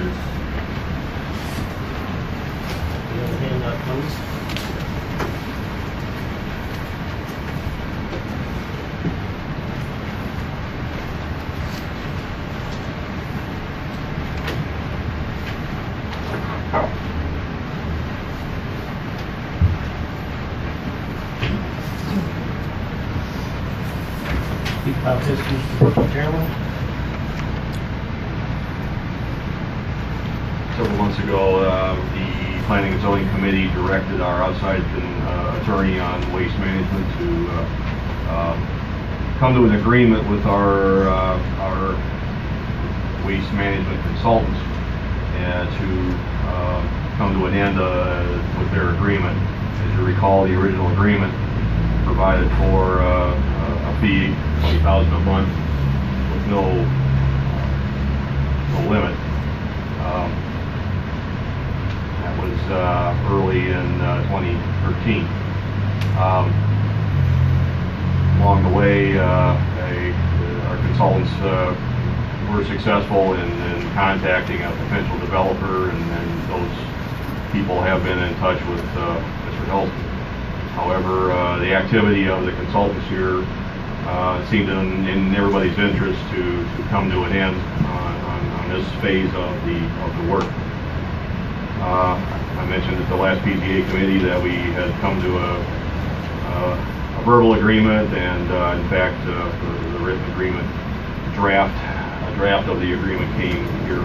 sir. You have a handout, please. Speak about this, Mr. Chairman. Several months ago, the Planning and Zoning Committee directed our outside attorney on waste management to come to an agreement with our waste management consultants and to come to an end with their agreement. As you recall, the original agreement provided for a fee, $20,000 a month, with no limit. That was early in 2013. Along the way, our consultants were successful in contacting a potential developer, and those people have been in touch with Mr. Hilton. However, the activity of the consultants here seemed in everybody's interest to come to an end on this phase of the work. I mentioned at the last PGA committee that we had come to a verbal agreement, and in fact, the written agreement a draft of the agreement came here in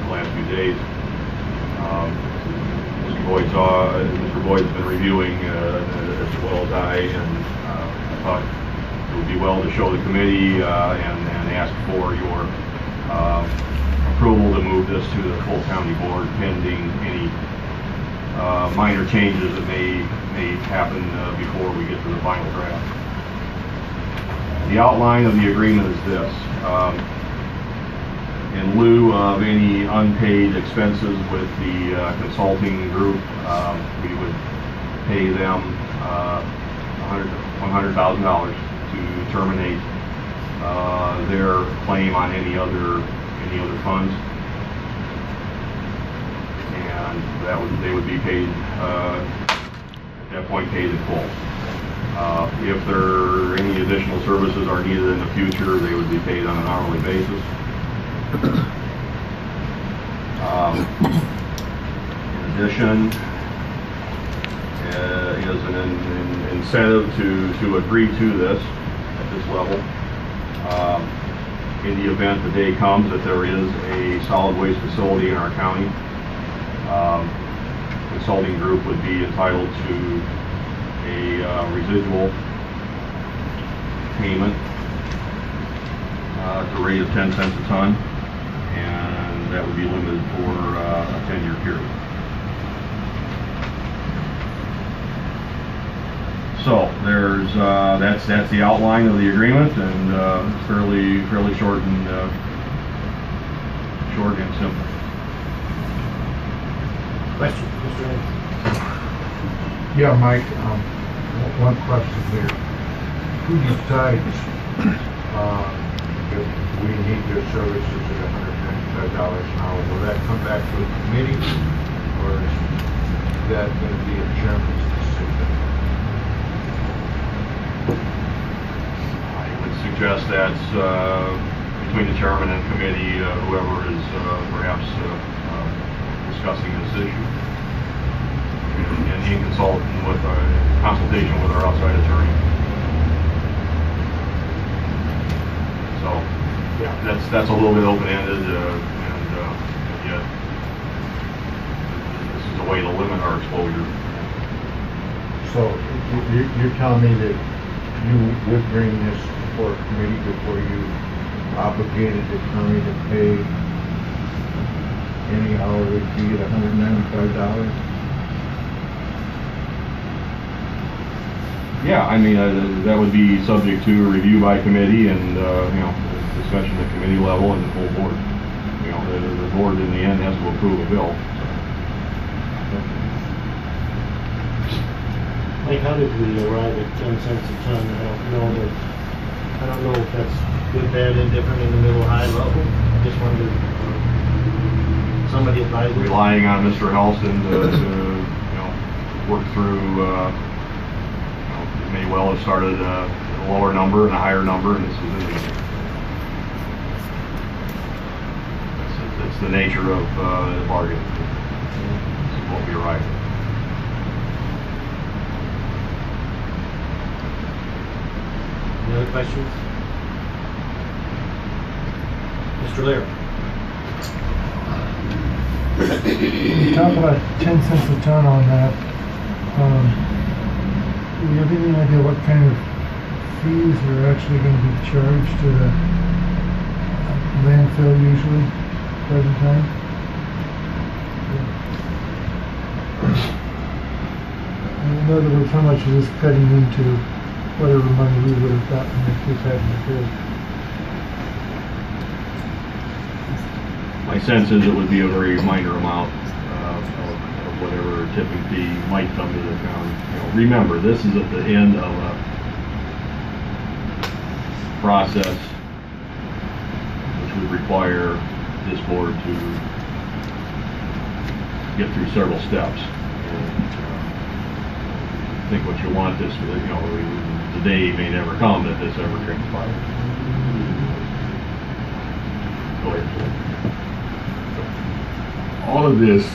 the last few days. Mr. Boyd's been reviewing as well as I, and I thought it would be well to show the committee and ask for your approval to move this to the full county board pending any minor changes that may happen before we get to the final draft. The outline of the agreement is this. In lieu of any unpaid expenses with the consulting group, we would pay them $100,000 to terminate their claim on any other funds, and they would be paid at that point, paid in full. If any additional services are needed in the future, they would be paid on an hourly basis. In addition, is an incentive to agree to this at this level. In the event the day comes that there is a solid waste facility in our county, consulting group would be entitled to a residual payment at the rate of 10 cents a ton, and that would be limited for a 10-year period. So there's that's the outline of the agreement, and it's fairly short and simple. Question, Mr. Anderson. Yeah, Mike, one question here. Who decides if we need your services at $195 an hour? Will that come back to the committee, or is that going to be a chairman's decision? I would suggest that's between the chairman and committee, whoever is perhaps discussing this issue, and in consultation with our outside attorney. So, yeah, that's a little bit open-ended, and yet this is a way to limit our exposure. So you're telling me that you would bring this before a committee before you obligated the county to pay any hourly fee at $195? Yeah, I mean, that would be subject to review by committee and, discussion at committee level and the full board. The board in the end has to approve a bill. Mike, how did we arrive at 10 cents a ton? I don't know if that's good, bad, indifferent, in the middle, high level. I just wondered. somebody advising? Relying on Mr. Helston to work through, it may well have started a lower number and a higher number, and this is in there. It's the nature of the bargain. This is what we arrived at. Any other questions? Mr. Lear? You talk about 10 cents a ton on that. Do you have any idea what kind of fees are actually going to be charged to the landfill usually, present time? In other words, how much is this cutting into whatever money we would have gotten if this hadn't occurred? My sense is it would be a very minor amount of whatever tipping fee might come to the town. Remember, this is at the end of a process which would require this board to get through several steps. And, I think what you want this, the day may never come that this ever transpires. Go ahead. All of this,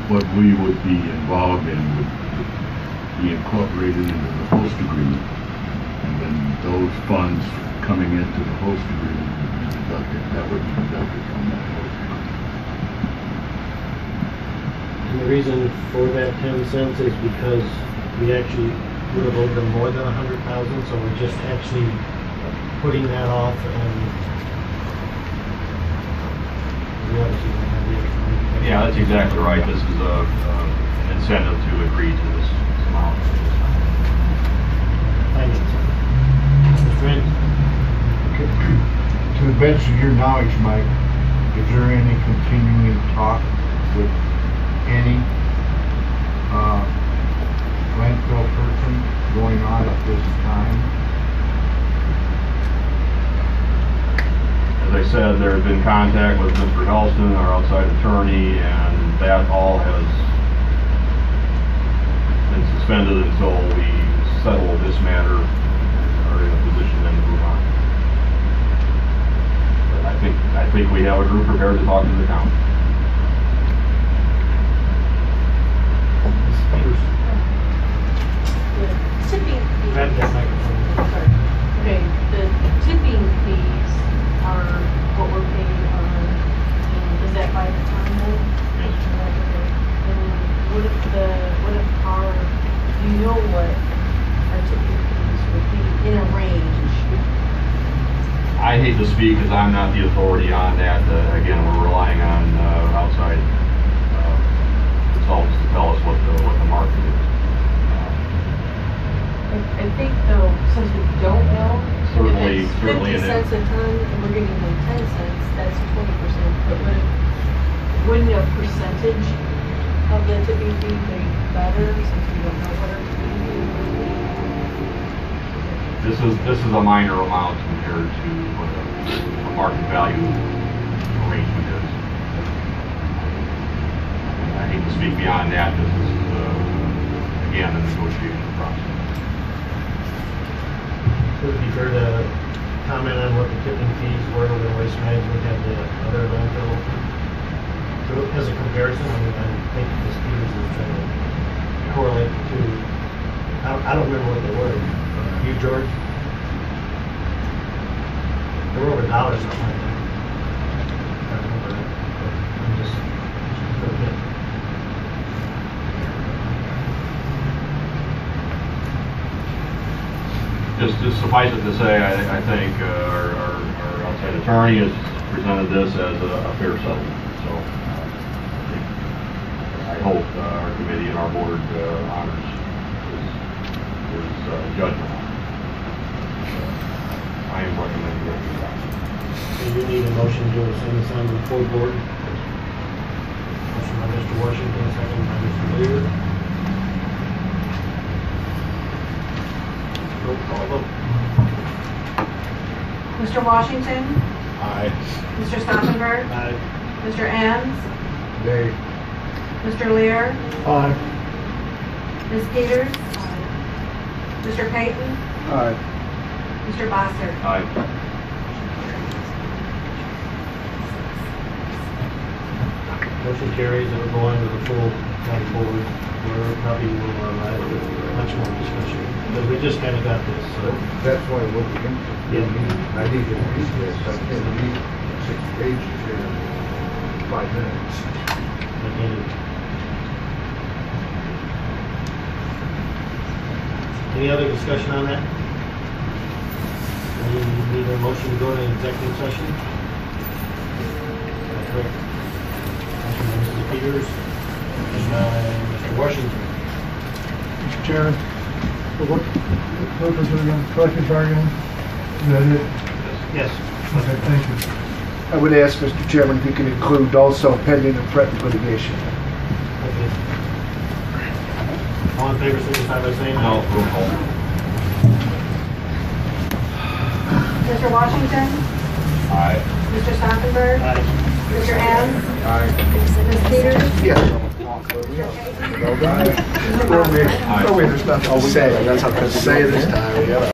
what we would be involved in would be incorporated into the host agreement. And then those funds coming into the host agreement would be deducted, that would be deducted from that host agreement. And the reason for that 10 cents is because we actually would have owed them more than 100,000, so we're just actually putting that off and we obviously don't have the extra money. Yeah, that's exactly right. This is an incentive to agree to this amount. Thank you. Mr. Grant? To the best of your knowledge, Mike, is there any continuing talk with any landfill person going on at this time? As I said, there has been contact with Mr. Helston, our outside attorney, and that all has been suspended until we settle this matter and are in a position then to move on. But I think we have a group prepared to talk to the town. The tipping fees. Grab that microphone. Sorry. Okay, the tipping fees are what we're paying on, is that by the time then? Yes. Okay. And what if our, do you know what our tipping fees would be in a range? I hate to speak because I'm not the authority on that. Again, we're relying on outside consultants to tell us what the market is. I think though, since we don't know, Certainly, if it's certainly 50 it is. cents a ton and we're giving them 10 cents, that's 20%. But wouldn't a percentage of the tipping fee be better since we don't know what our tipping fee would be? This is a minor amount compared to what a market value arrangement is. I hate to speak beyond that. This is again a negotiation process. Would it be fair to comment on what the tipping fees were when Waste Management had the other landfill open? So as a comparison, I think Ms. Peters is trying to correlate the two. I don't remember what they were. You, George? They were over $1 something like that. I remember that. But I'm just looking at. Just suffice it to say, I think our outside attorney has presented this as a fair settlement. So I hope our committee and our board honors his judgment on it. I am recommending that. So you need a motion to send this on to the full board. Motion by Mr. Washington, second by Mr. Lear. Roll call vote. Mr. Washington? Aye. Mr. Stauffenberg? Aye. Mr. Ans, Nay. Mr. Lear, Aye. Ms. Peters, Mr. Payton, Aye. Mr. Bossert. Aye. Motion carries, it will go on to the full county board, where probably will have much more discussion, because we just kind of got this, so. That's why I looked into it. I need to read this, I can't read 6 pages in 5 minutes. Any other discussion on that? We need a motion to go to executive session? That's correct. Motion by Mrs. Peters, motion by Mr. Washington. Mr. Chairman, for what purpose are we going to collective bargaining? Is that it? Yes. Okay, thank you. I would ask, Mr. Chairman, if you can include also pending and threatened litigation. Okay. All in favor, signify by saying No, aye. roll call. Mr. Washington, Aye. Mr. Stauffenberg, Aye. Mr. Ans, Aye. Ms. Peters, Yes. Mr. Payton, No way, there's nothing to say. That's how to say this time.